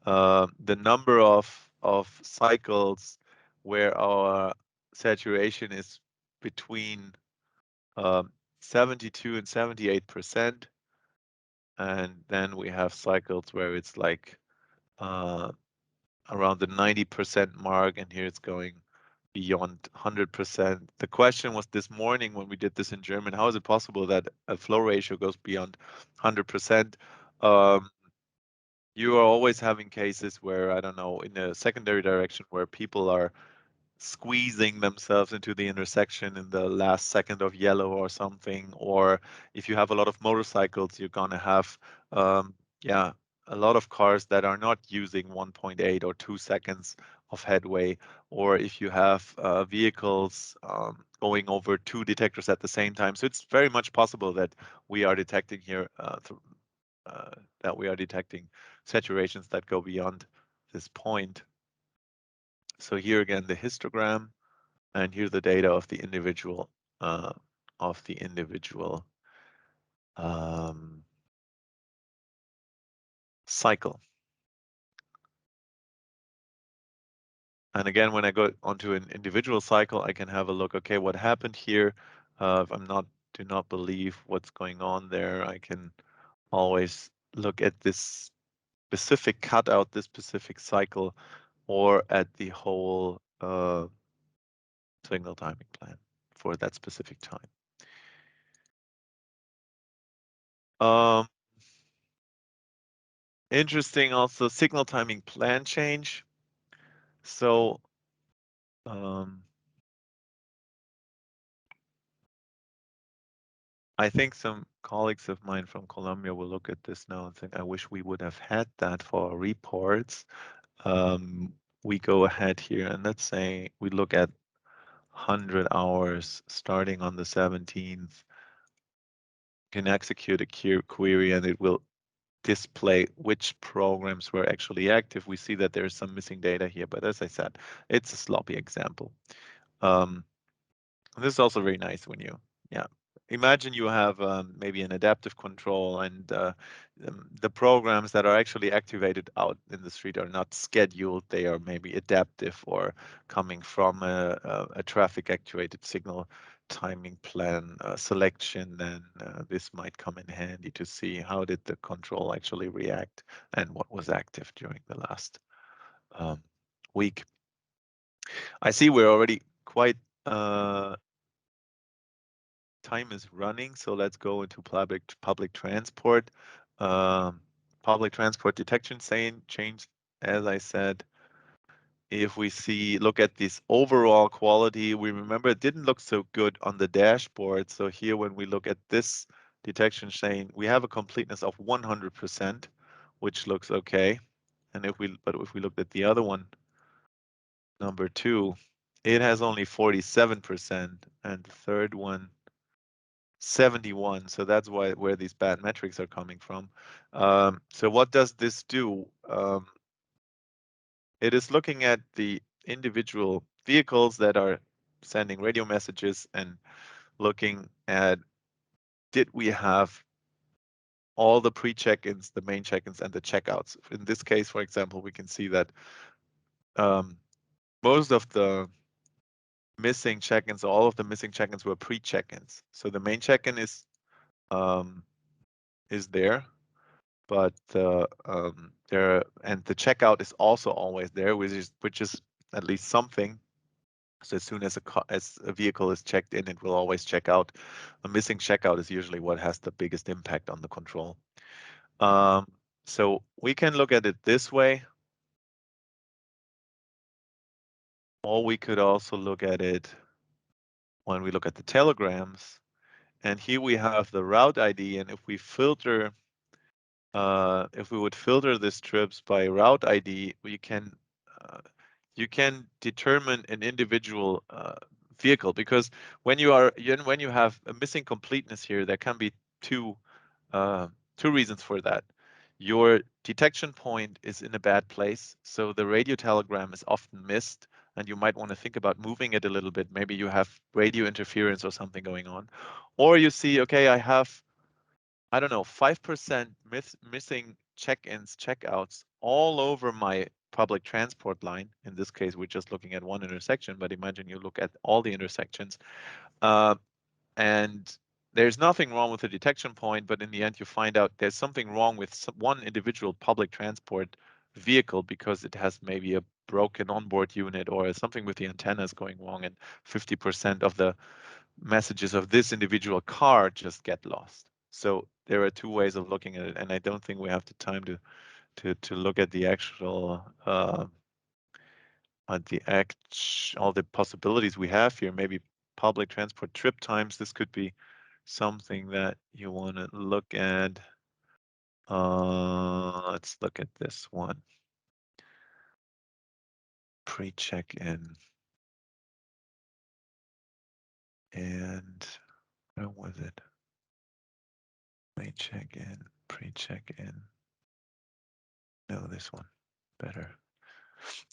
B: the number of cycles where our saturation is between 72 and 78%. And then we have cycles where it's like around the 90% mark, and here it's going beyond 100%. The question was this morning when we did this in German, how is it possible that a flow ratio goes beyond 100%? you are always having cases where, I don't know, in a secondary direction where people are squeezing themselves into the intersection in the last second of yellow or something. Or if you have a lot of motorcycles, you're gonna have, yeah, a lot of cars that are not using 1.8 or 2 seconds of headway. Or if you have vehicles going over two detectors at the same time. So it's very much possible that we are detecting here that we are detecting saturations that go beyond this point. So here again, the histogram, and here's the data of the individual cycle. And again, when I go onto an individual cycle, I can have a look. Okay, what happened here? If do not believe what's going on there, I can always look at this specific cutout, this specific cycle, or at the whole signal timing plan for that specific time. Interesting also, signal timing plan change. So I think some colleagues of mine from Colombia will look at this now and think, I wish we would have had that for our reports. We go ahead here and let's say we look at 100 hours starting on the 17th. You can execute a query and it will display which programs were actually active. We see that there's some missing data here, but as I said, it's a sloppy example. This is also very nice when you, imagine you have maybe an adaptive control and the programs that are actually activated out in the street are not scheduled. They are maybe adaptive or coming from a traffic actuated signal timing plan selection. Then this might come in handy to see how did the control actually react and what was active during the last week. I see we're already quite time is running, so let's go into public transport. Public transport detection change, as I said. If we look at this overall quality, we remember it didn't look so good on the dashboard. So here, when we look at this detection chain, we have a completeness of 100%, which looks okay. And if we looked at the other one, number 2, it has only 47%, and the third one 71. So that's where these bad metrics are coming from. So what does this do? It is looking at the individual vehicles that are sending radio messages and looking at, did we have all the pre-check-ins, the main check-ins, and the checkouts? In this case, for example, we can see that most of the missing check-ins, all of the missing check-ins were pre-check-ins. So the main check-in is there, but there, and the checkout is also always there, which is at least something. So as soon as a vehicle is checked in, it will always check out. A missing checkout is usually what has the biggest impact on the control. So we can look at it this way, or we could also look at it when we look at the telegrams. And here we have the route ID, and if we would filter the trips by route ID, you can determine an individual vehicle, because when you have a missing completeness here, there can be two reasons for that. Your detection point is in a bad place, so the radio telegram is often missed, and you might want to think about moving it a little bit. Maybe you have radio interference or something going on, or you see, okay, I have, I don't know, 5% missing check-ins, checkouts all over my public transport line. In this case, we're just looking at one intersection, but imagine you look at all the intersections. And there's nothing wrong with the detection point, but in the end, you find out there's something wrong with one individual public transport vehicle because it has maybe a broken onboard unit or something with the antennas going wrong, and 50% of the messages of this individual car just get lost. So there are two ways of looking at it, and I don't think we have the time to look at the actual all the possibilities we have here. Maybe public transport trip times. This could be something that you want to look at. Let's look at this one. Pre-check-in. And where was it? Pre-check-in, pre-check-in. No, this one, better.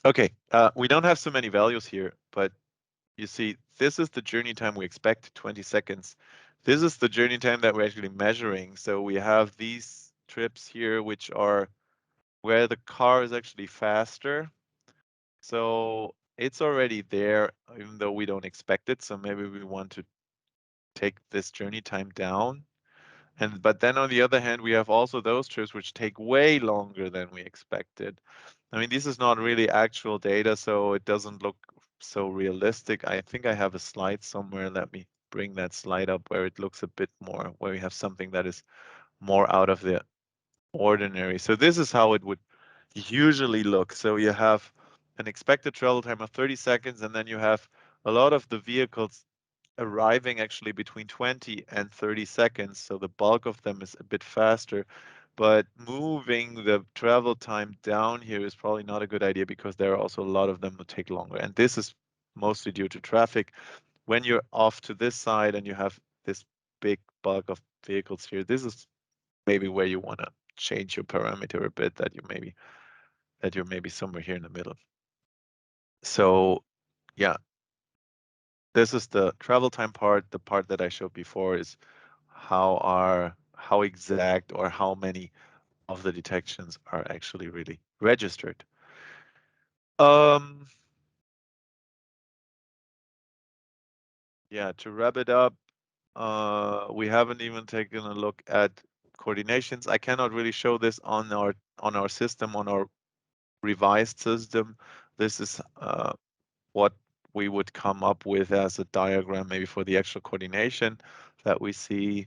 B: Okay, we don't have so many values here, but you see, this is the journey time we expect, 20 seconds. This is the journey time that we're actually measuring. So we have these trips here, which are where the car is actually faster. So it's already there, even though we don't expect it. So maybe we want to take this journey time down. But then on the other hand, we have also those trips which take way longer than we expected. I mean, this is not really actual data, so it doesn't look so realistic. I think I have a slide somewhere. Let me bring that slide up where it looks a bit more, where we have something that is more out of the ordinary. So this is how it would usually look. So you have an expected travel time of 30 seconds, and then you have a lot of the vehicles arriving actually between 20 and 30 seconds. So the bulk of them is a bit faster, but moving the travel time down here is probably not a good idea because there are also a lot of them who take longer. And this is mostly due to traffic. When you're off to this side and you have this big bulk of vehicles here, this is maybe where you want to change your parameter a bit, that you're maybe somewhere here in the middle. So yeah, this is the travel time part. The part that I showed before is how exact or how many of the detections are actually really registered. Yeah, to wrap it up, we haven't even taken a look at coordinations. I cannot really show this on our system, on our revised system. This is what we would come up with as a diagram, maybe for the actual coordination that we see.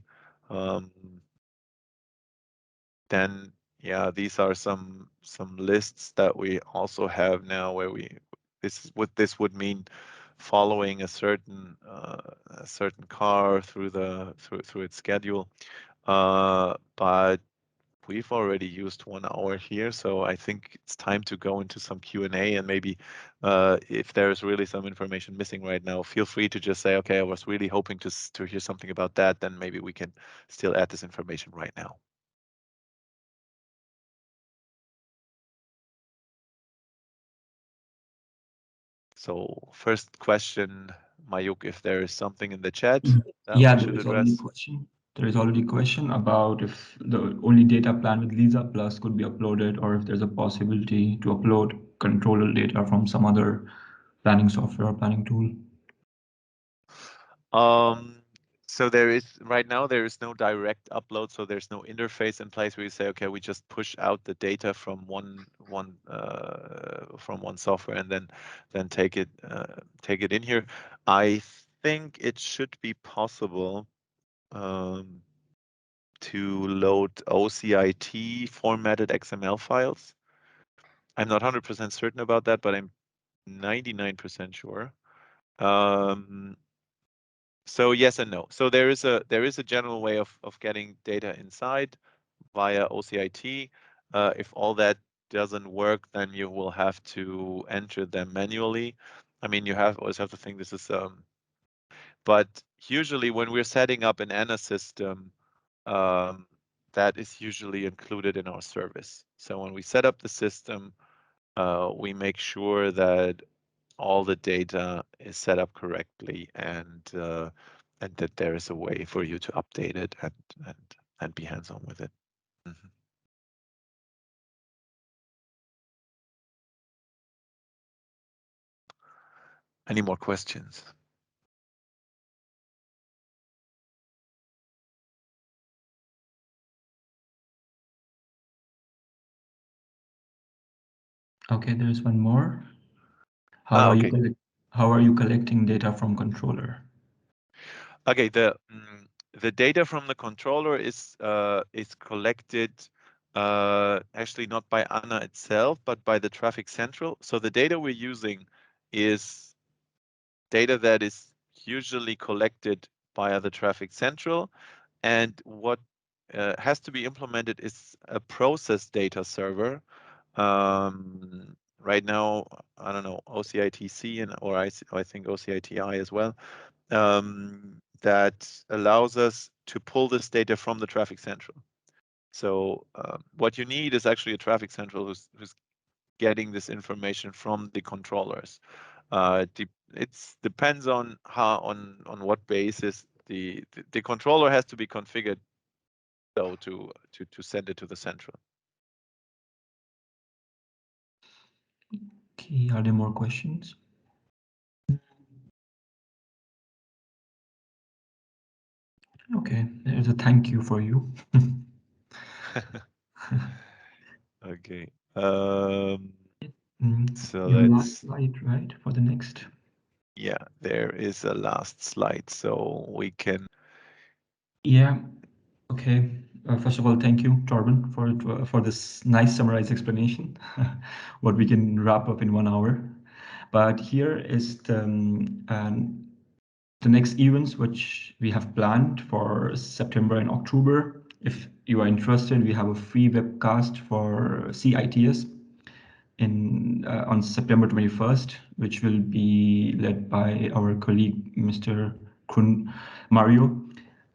B: Then yeah, these are some lists that we also have now where what this would mean following a certain car through its schedule. But we've already used 1 hour here, so I think it's time to go into some Q&A, and maybe if there's really some information missing right now, feel free to just say, okay, I was really hoping to hear something about that, then maybe we can still add this information right now. So first question, Mayuk, if there is something in the chat that
A: Yeah,
B: we
A: there
B: should
A: is already a
B: address.
A: question. There is already a question about if the only data plan with Lisa Plus could be uploaded, or if there's a possibility to upload controller data from some other planning software or planning tool.
B: So right now there is no direct upload, so there's no interface in place where you say, okay, we just push out the data from one software and then take it in here. I think it should be possible to load OCIT formatted XML files. I'm not 100% certain about that, but I'm 99% sure. So yes and no. So there is a general way of getting data inside via OCIT. If all that doesn't work, then you will have to enter them manually. I mean, you always have to think this is but usually when we're setting up an ANA system, that is usually included in our service. So when we set up the system, we make sure that all the data is set up correctly and that there is a way for you to update it and be hands-on with it. Mm-hmm. Any more questions?
A: Okay, there's one more. How are you collecting data from controller?
B: Okay, the data from the controller is collected actually not by ANA itself, but by the Traffic Central. So the data we're using is data that is usually collected via the Traffic Central, and what has to be implemented is a process data server. Right now, I don't know, OCITC or I think OCITI as well, that allows us to pull this data from the Traffic Central. So what you need is actually a Traffic Central who's getting this information from the controllers. It depends on on what basis the controller has to be configured so to send it to the central.
A: Okay, are there more questions? Okay, there's a thank you for you.
B: Okay. So
A: You have a last
B: let's.
A: slide, right, for the next?
B: Yeah, there is a last slide, so we can.
A: Yeah. Okay. First of all, thank you, Torben, for this nice summarized explanation, what we can wrap up in 1 hour. But here is the next events which we have planned for September and October. If you are interested, we have a free webcast for CITS on September 21st, which will be led by our colleague, Mr. Mario.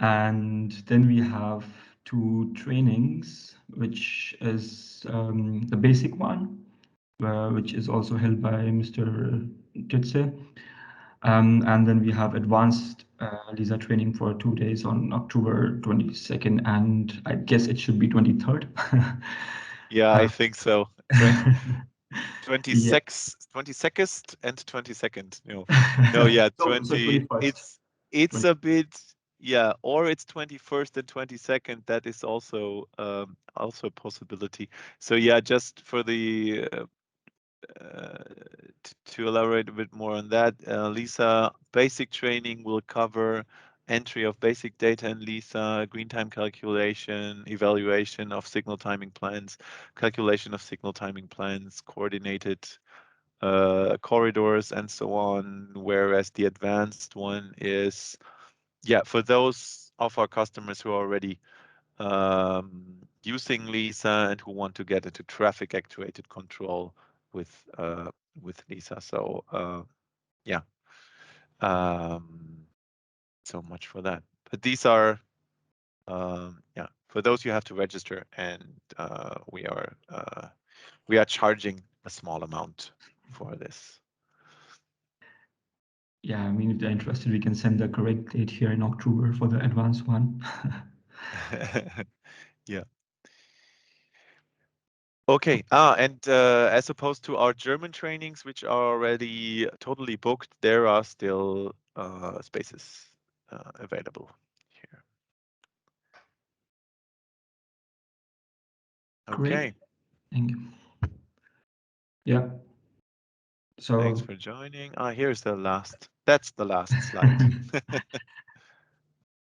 A: And then we have 2 trainings, which is the basic one, which is also held by Mr. Titze. And then we have advanced LISA training for 2 days on October 22nd, and I guess it should be 23rd.
B: Yeah, I think so. 26th,
A: Yeah.
B: 22nd and 22nd. No, yeah,
A: So
B: 20.
A: 21st.
B: It's
A: 20.
B: a bit, yeah, or it's 21st and 22nd. That is also a possibility. So yeah, just for the to elaborate a bit more on that, LISA basic training will cover entry of basic data in LISA, green time calculation, evaluation of signal timing plans, calculation of signal timing plans, coordinated corridors, and so on. Whereas the advanced one is, yeah, for those of our customers who are already using LISA and who want to get into traffic actuated control with LISA. So yeah, so much for that. But these are yeah, for those you have to register, and we are charging a small amount for this.
A: Yeah, I mean, if they're interested, we can send the correct date here in October for the advanced one.
B: Yeah. Okay. And as opposed to our German trainings, which are already totally booked, there are still spaces available here.
A: Great.
B: Okay.
A: Thank you. Yeah. So
B: Thanks for joining. Here's the last. That's the last slide.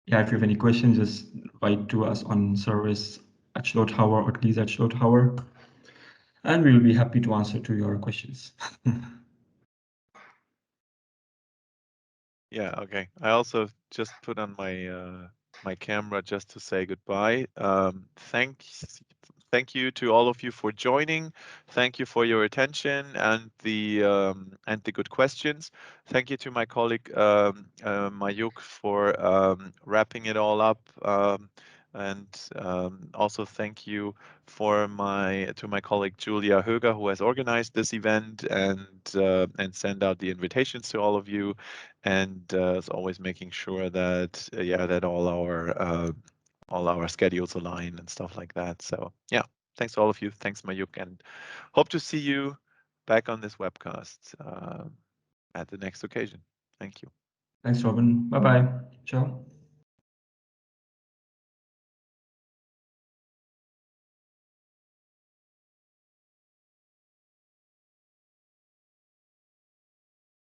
A: yeah, if you have any questions, just write to us on service at Schlothauer or please at Schlothauer, and we will be happy to answer to your questions.
B: Yeah, okay. I also just put on my camera just to say goodbye. Thank you to all of you for joining. Thank you for your attention and the good questions. Thank you to my colleague Mayuk for wrapping it all up. And also thank you to my colleague Julia Höger, who has organized this event and send out the invitations to all of you, and is always making sure that that all our schedules align and stuff like that. So yeah, thanks to all of you. Thanks, Mayuk, and hope to see you back on this webcast at the next occasion. Thank you.
A: Thanks, Robin. Bye-bye. Ciao.